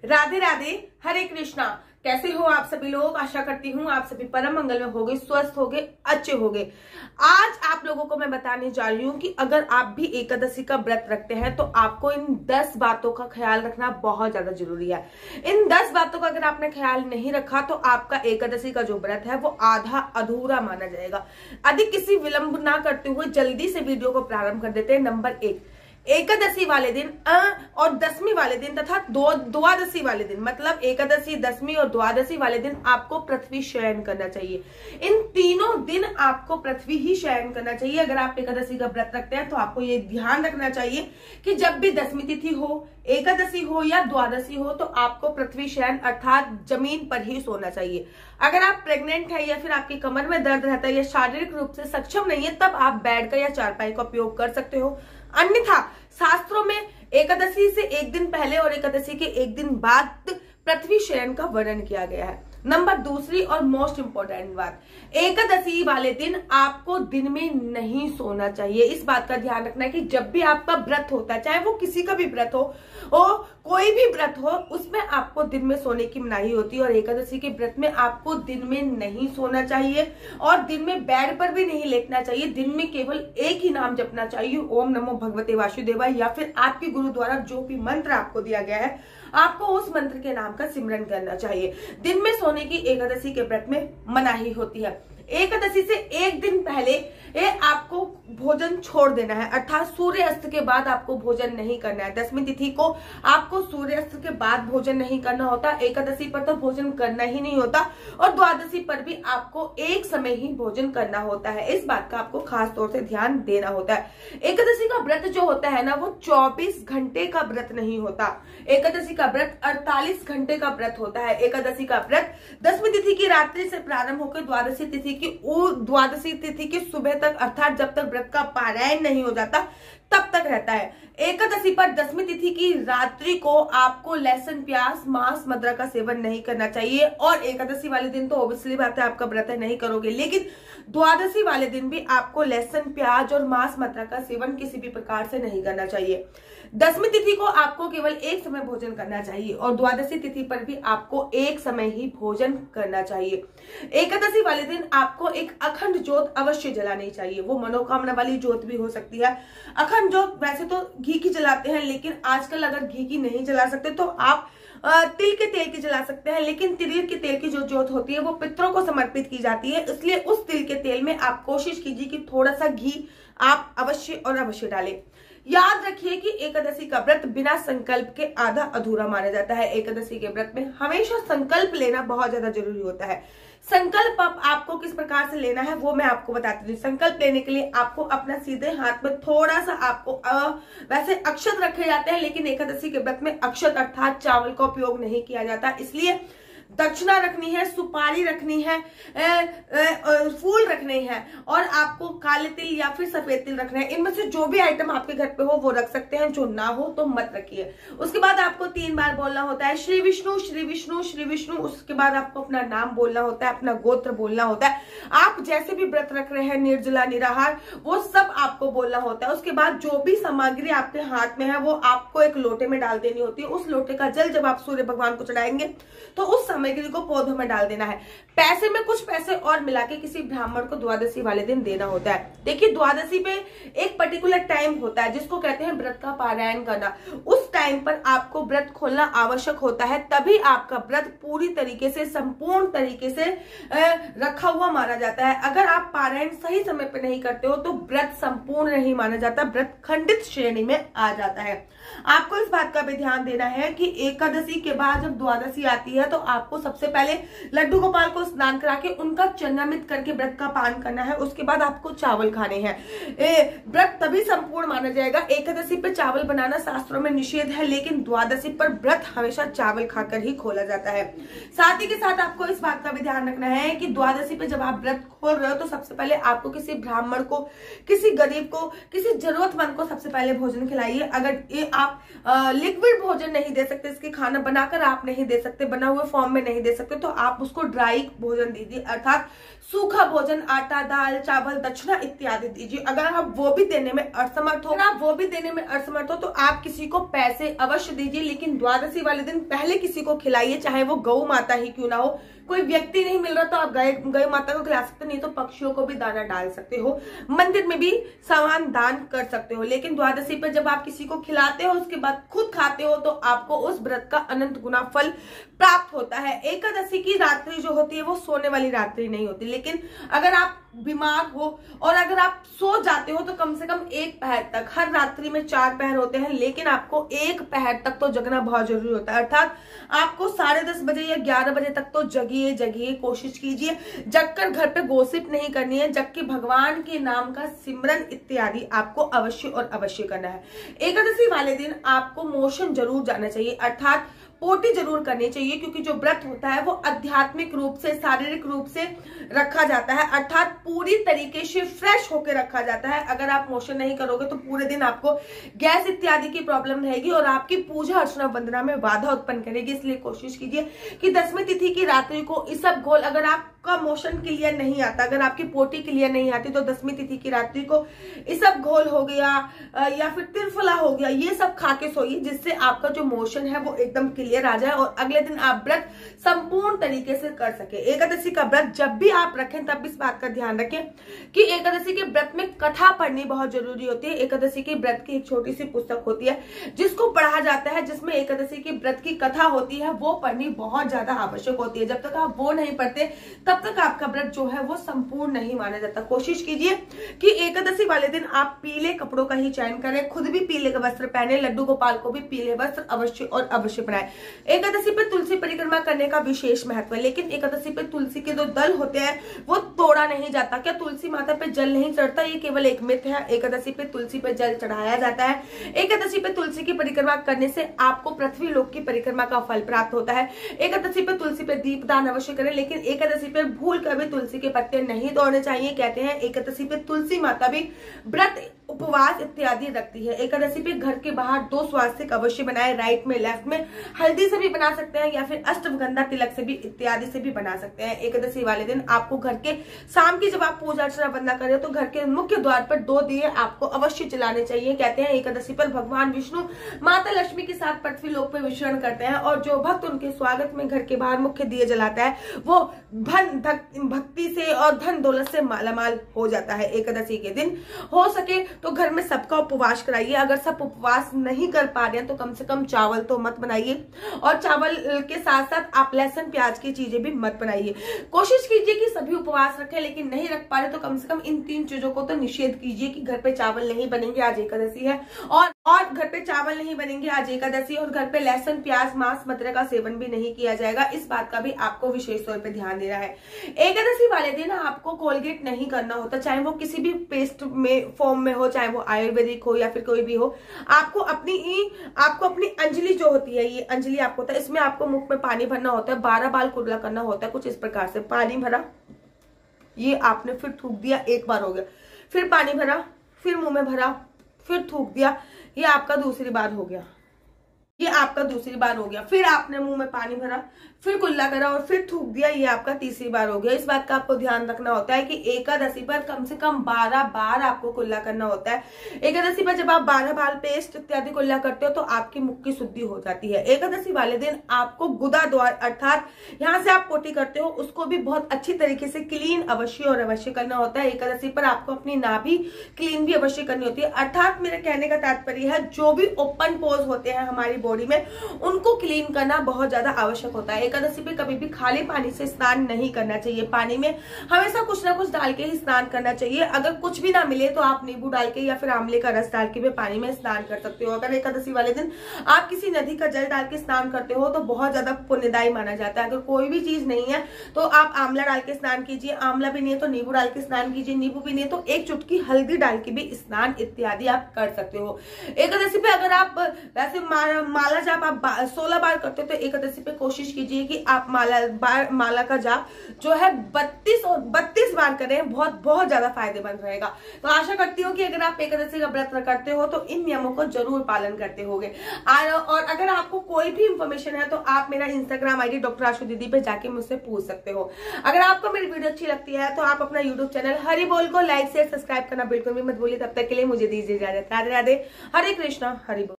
राधे राधे, हरे कृष्णा। कैसे हो आप सभी लोग? आशा करती हूँ आप सभी परम मंगल में होगे, स्वस्थ होगे, अच्छे होगे। आज आप लोगों को मैं बताने जा रही हूँ कि अगर आप भी एकादशी का व्रत रखते हैं तो आपको इन 10 बातों का ख्याल रखना बहुत ज्यादा जरूरी है। इन 10 बातों का अगर आपने ख्याल नहीं रखा तो आपका एकादशी का जो व्रत है वो आधा अधूरा माना जाएगा। अधिक किसी विलंब ना करते हुए जल्दी से वीडियो को प्रारंभ कर देते हैं। नंबर 1, एकादशी वाले दिन और दसवीं वाले दिन तथा द्वादशी वाले दिन, मतलब एकादशी, दसवीं और द्वादशी वाले दिन आपको पृथ्वी शयन करना चाहिए। इन तीनों दिन आपको पृथ्वी ही शयन करना चाहिए। अगर आप एकादशी का व्रत रखते हैं तो आपको ये ध्यान रखना चाहिए कि जब भी दसवीं तिथि हो, एकादशी हो या द्वादशी हो तो आपको पृथ्वी शयन अर्थात जमीन पर ही सोना चाहिए। अगर आप प्रेग्नेंट है या फिर आपकी कमर में दर्द रहता है या शारीरिक रूप से सक्षम नहीं है तब आप बेड का या चारपाई का उपयोग कर सकते हो। अन्यथा शास्त्रों में एकादशी से एक दिन पहले और एकादशी के एक दिन बाद पृथ्वी शयन का वर्णन किया गया है। नंबर 2 और मोस्ट इंपॉर्टेंट बात, एकादशी वाले दिन आपको दिन में नहीं सोना चाहिए। इस बात का ध्यान रखना है कि जब भी आपका व्रत होता है, चाहे वो किसी का भी व्रत हो कोई भी व्रत हो, उसमें आपको दिन में सोने की मनाही होती है। और एकादशी के व्रत में आपको दिन में नहीं सोना चाहिए और दिन में बेड पर भी नहीं लेटना चाहिए। दिन में केवल एक ही नाम जपना चाहिए, ओम नमो भगवते वासुदेवाय, या फिर आपके गुरु द्वारा जो भी मंत्र आपको दिया गया है आपको उस मंत्र के नाम का सिमरन करना चाहिए। दिन में सोने की एकादशी के व्रत में मनाही होती है। एकादशी से एक दिन पहले आपको भोजन छोड़ देना है, अर्थात सूर्यास्त के बाद आपको भोजन नहीं करना है। दसवीं तिथि को आपको सूर्यास्त के बाद भोजन नहीं करना होता, एकादशी पर तो भोजन करना ही नहीं होता और द्वादशी पर भी आपको एक समय ही भोजन करना होता है। इस बात का आपको खास तौर से ध्यान देना होता है। एकादशी का व्रत जो होता है ना, वो 24 घंटे का व्रत नहीं होता। एकादशी का व्रत 48 घंटे का व्रत होता है। एकादशी का व्रत दसवीं तिथि की रात्रि से प्रारंभ होकर द्वादशी तिथि की सुबह तक, अर्थात जब तक व्रत का पारायण नहीं हो जाता तब तक रहता है। एकादशी पर दसवीं तिथि की रात्रि को आपको लहसुन, प्याज, मांस, मदिरा का सेवन नहीं करना चाहिए। और एकादशी वाले दिन तो ऑब्वियसली बात है आपका व्रत है, नहीं करोगे, लेकिन द्वादशी वाले दिन भी आपको लहसुन, प्याज और मांस, मदिरा का सेवन किसी भी प्रकार से नहीं करना चाहिए। दसवीं तिथि को आपको केवल एक समय भोजन करना चाहिए और द्वादशी तिथि पर भी आपको एक समय ही भोजन करना चाहिए। एकादशी वाले दिन आपको एक अखंड ज्योत अवश्य जलानी चाहिए। वो मनोकामना वाली ज्योत भी हो सकती है। अखंड ज्योत वैसे तो घी की जलाते हैं, लेकिन आजकल अगर घी की नहीं जला सकते तो आप तिल के तेल की जला सकते हैं। लेकिन तिल के तेल की जो ज्योत होती है वो पितरों को समर्पित की जाती है, इसलिए उस तिल के तेल में आप कोशिश कीजिए कि थोड़ा सा घी आप अवश्य और अवश्य डालें। याद रखिए कि एकादशी का व्रत बिना संकल्प के आधा अधूरा माना जाता है। एकादशी के व्रत में हमेशा संकल्प लेना बहुत ज्यादा जरूरी होता है। संकल्प आपको किस प्रकार से लेना है वो मैं आपको बताती हूँ। संकल्प लेने के लिए आपको अपना सीधे हाथ में थोड़ा सा आपको वैसे अक्षत रखे जाते हैं, लेकिन एकादशी के व्रत में अक्षत अर्थात चावल का उपयोग नहीं किया जाता, इसलिए दक्षिणा रखनी है, सुपारी रखनी है, फूल रखने हैं और आपको काले तिल या फिर सफेद तिल रखना है। इनमें से जो भी आइटम आपके घर पे हो वो रख सकते हैं, जो ना हो तो मत रखिए। उसके बाद आपको 3 बार बोलना होता है श्री विष्णु श्री विष्णु श्री विष्णु। उसके बाद आपको अपना नाम बोलना होता है, अपना गोत्र बोलना होता है। आप जैसे भी व्रत रख रहे हैं, निर्जला, निराहार, वो सब आपको बोलना होता है। उसके बाद जो भी सामग्री आपके हाथ में है वो आपको एक लोटे में डाल देनी होती है। उस लोटे का जल जब आप सूर्य भगवान को चढ़ाएंगे तो उस सामग्री को पौधों में डाल देना है। पैसे में कुछ पैसे और मिला के किसी ब्राह्मण को द्वादशी वाले दिन देना होता है। देखिए, द्वादशी पे एक पर्टिकुलर टाइम होता है जिसको कहते हैं व्रत का पारायण करना। उस टाइम पर आपको व्रत खोलना आवश्यक होता है, तभी आपका व्रत पूरी तरीके से, संपूर्ण तरीके से रखा हुआ माना जाता है। अगर आप पारायण सही समय पर नहीं करते हो तो व्रत संपूर्ण नहीं माना जाता, व्रत खंडित श्रेणी में आ जाता है। आपको इस बात का भी ध्यान देना है कि एकादशी के बाद जब द्वादशी आती है तो आपको सबसे पहले लड्डू गोपाल को स्नान करा के उनका चरणामृत करके व्रत का पान करना है। उसके बाद आपको चावल खाने हैं। व्रत तभी संपूर्ण माना जाएगा। एकादशी पे चावल बनाना शास्त्रों में निषेध है, लेकिन द्वादशी पर व्रत हमेशा चावल खाकर ही खोला जाता है। साथ ही के साथ आपको इस बात का भी ध्यान रखना है कि द्वादशी पे जब आप व्रत खोल रहे हो तो सबसे पहले आपको किसी ब्राह्मण को, किसी गरीब को, किसी जरूरतमंद को सबसे पहले भोजन खिलाइए। अगर आप लिक्विड भोजन नहीं दे सकते, इसके खाना बनाकर आप नहीं दे सकते, बना हुए फॉर्म में नहीं दे सकते तो आप उसको ड्राई भोजन दीजिए, अर्थात सूखा भोजन, आटा, दाल, चावल, दक्षिणा इत्यादि दीजिए। अगर आप वो भी देने में असमर्थ हो तो आप किसी को पैसे अवश्य दीजिए, लेकिन द्वादशी वाले दिन पहले किसी को खिलाइए, चाहे वो गौ माता ही क्यों ना हो। कोई व्यक्ति नहीं मिल रहा तो आप गाय माता को खिला सकते, नहीं तो पक्षियों को भी दाना डाल सकते हो, मंदिर में भी सामान दान कर सकते हो। लेकिन द्वादशी पर जब आप किसी को खिलाते हो उसके बाद खुद खाते हो तो आपको उस व्रत का अनंत गुना फल प्राप्त होता है। एकादशी की रात्रि जो होती है वो सोने वाली रात्रि नहीं होती, लेकिन अगर आप बीमार हो और अगर आप सो जाते हो तो कम से कम 1 पहर तक, हर रात्रि में 4 पहर होते हैं, लेकिन आपको 1 पहर तक तो जगना बहुत जरूरी होता है। अर्थात आपको 10:30 बजे या 11 बजे तक तो जगिए, कोशिश कीजिए। जगकर घर पे गोसिप नहीं करनी है, जबकि भगवान के नाम का सिमरन इत्यादि आपको अवश्य और अवश्य करना है। एकादशी वाले दिन आपको मोशन जरूर जाना चाहिए, अर्थात पोटी जरूर करनी चाहिए, क्योंकि जो व्रत होता है वो आध्यात्मिक रूप से, शारीरिक रूप से रखा जाता है, अर्थात पूरी तरीके से फ्रेश होकर रखा जाता है। अगर आप मोशन नहीं करोगे तो पूरे दिन आपको गैस इत्यादि की प्रॉब्लम रहेगी और आपकी पूजा अर्चना वंदना में बाधा उत्पन्न करेगी। इसलिए कोशिश कीजिए कि 10वीं तिथि की रात्रि को इसबगोल, अगर आपका मोशन क्लियर नहीं आता, अगर आपकी पोटी क्लियर नहीं आती तो 10वीं तिथि की रात्रि को इसबगोल हो गया या फिर त्रिफला हो गया, ये सब खा के सोइए, जिससे आपका जो मोशन है वो एकदम क्लियर आ जाए और अगले दिन आप व्रत संपूर्ण तरीके से कर सके। एकादशी का व्रत जब भी आप रखें तब इस बात का ध्यान रखें कि एकादशी के व्रत में कथा पढ़नी बहुत जरूरी होती है। एकादशी के व्रत की एक छोटी सी पुस्तक होती है जिसको पढ़ा जाता है, जिसमें एकादशी के व्रत की कथा होती है, वो पढ़नी बहुत ज्यादा आवश्यक होती है। जब तक आप वो नहीं पढ़ते तब तक आपका व्रत जो है वो संपूर्ण नहीं माना जाता। कोशिश कीजिए कि एकादशी वाले दिन आप पीले कपड़ों का ही चयन करें, खुद भी पीले का वस्त्र पहने, लड्डू गोपाल को भी पीले वस्त्र अवश्य और अवश्य पहनाए। एकादशी पर तुलसी परिक्रमा करने का विशेष महत्व है, लेकिन एकादशी पर तुलसी के जो दल होते हैं वो तोड़ा नहीं जाता। क्या तुलसी माता पे जल नहीं चढ़ता? ये केवल एक मिथ है। एकादशी पे तुलसी पे जल चढ़ाया जाता है। एकादशी पे तुलसी की परिक्रमा करने से आपको पृथ्वी लोक की परिक्रमा का फल प्राप्त होता है। एकादशी पे तुलसी पे दीपदान अवश्य करें, लेकिन एकादशी पे भूल कर भी तुलसी के पत्ते नहीं तोड़ने चाहिए। कहते हैं एकादशी पे तुलसी माता भी व्रत, उपवास इत्यादि रखती है। एकादशी पे घर के बाहर 2 स्वास्तिक अवश्य बनाए, राइट में, लेफ्ट में। हल्दी से भी बना सकते हैं या फिर अष्टगंधा तिलक से भी इत्यादि से भी बना सकते हैं। एकादशी वाले दिन आपको घर के शाम की जब आप पूजा अर्चना वंदना करें तो घर के मुख्य द्वार पर 2 दिए आपको अवश्य जलाने चाहिए। कहते हैं एकादशी पर भगवान विष्णु माता लक्ष्मी के साथ पृथ्वी लोक पे विचरण करते हैं और जो भक्त उनके स्वागत में घर के बाहर मुख्य दिए जलाता है वो भक्ति से और धन दौलत से मालामाल हो जाता है। एकादशी के दिन हो सके तो घर में सबका उपवास कराइए। अगर सब उपवास नहीं कर पा रहे हैं तो कम से कम चावल तो मत बनाइए, और चावल के साथ साथ आप लहसुन प्याज की चीजें भी मत बनाइए। कोशिश कीजिए कि सभी उपवास रखें, लेकिन नहीं रख पा रहे तो कम से कम इन 3 चीजों को तो निषेध कीजिए कि घर पे चावल नहीं बनेंगे, आज एकादशी है, और घर पे चावल नहीं बनेंगे आज एकादशी, और घर पे लहसुन प्याज मांस मदिरा का सेवन भी नहीं किया जाएगा। इस बात का भी आपको विशेष तौर पे ध्यान देना है। एकादशी वाले दिन आपको कोलगेट नहीं करना होता, चाहे वो किसी भी पेस्ट में फॉर्म में हो, चाहे वो आयुर्वेदिक हो या फिर कोई भी हो। आपको अपनी अंजलि जो होती है, ये अंजलि आपको होता है, इसमें आपको मुख में पानी भरना होता है, 12 बार कुर्ला करना होता है। कुछ इस प्रकार से पानी भरा, ये आपने फिर थूक दिया, 1 बार हो गया, फिर पानी भरा, फिर मुंह में भरा, फिर थूक दिया, ये आपका दूसरी बार हो गया, ये आपका दूसरी बार हो गया। फिर आपने मुंह में पानी भरा, फिर कुल्ला करा और फिर थूक दिया, ये आपका तीसरी बार हो गया। इस बात का आपको ध्यान रखना होता है कि एकादशी पर कम से कम 12 बार आपको कुल्ला करना होता है। एकादशी पर जब आप 12 बार पेस्ट इत्यादि कुल्ला करते हो तो आपकी मुख की शुद्धि हो जाती है। एकादशी वाले दिन आपको गुदा द्वार, अर्थात यहाँ से आप पोटी करते हो, उसको भी बहुत अच्छी तरीके से क्लीन अवश्य और अवश्य करना होता है। एकादशी पर आपको अपनी नाभि क्लीन भी अवश्य करनी होती है। अर्थात मेरे कहने का तात्पर्य है जो भी ओपन पोज होते हैं हमारी बॉडी में, उनको क्लीन करना बहुत ज्यादा आवश्यक होता है। एकादशी पे कभी भी खाली पानी से स्नान नहीं करना चाहिए, पानी में हमेशा कुछ ना कुछ डाल के ही स्नान करना चाहिए। अगर कुछ भी ना मिले तो आप नींबू डाल के या फिर आंवले का रस डाल के भी पानी में स्नान कर सकते हो। अगर एकादशी वाले दिन आप किसी नदी का जल डाल के स्नान करते हो तो बहुत ज्यादा पुण्यदायी माना जाता है। अगर कोई भी चीज नहीं है तो आप आंवला डाल के स्नान कीजिए, आंवला भी नहीं है तो नींबू डाल के स्नान कीजिए, नींबू भी नहीं है तो 1 चुटकी हल्दी डाल के भी स्नान इत्यादि आप कर सकते हो। एकादशी पे अगर आप वैसे माला जाप आप 16 बार करते हो तो एकादशी पे कोशिश कीजिए कि आप माला का जाप जो है 32 बार करें, बहुत ज्यादा फायदेमंद रहेगा। तो आशा करती हूँ कि अगर आप एकादशी का व्रत करते हो तो इन नियमों को जरूर पालन करते होगे। और अगर आपको कोई भी इंफॉर्मेशन है तो आप मेरा इंस्टाग्राम आईडी डॉक्टर आशु दीदी पे जाके मुझसे पूछ सकते हो। अगर आपको मेरी वीडियो अच्छी लगती है तो आप अपना यूट्यूब चैनल हरि बोल को लाइक शेयर सब्सक्राइब करना बिल्कुल भी मत भूलिए। तब तक के लिए मुझे दीजिए इजाजत। राधे राधे, हरे कृष्णा, हरि बोल।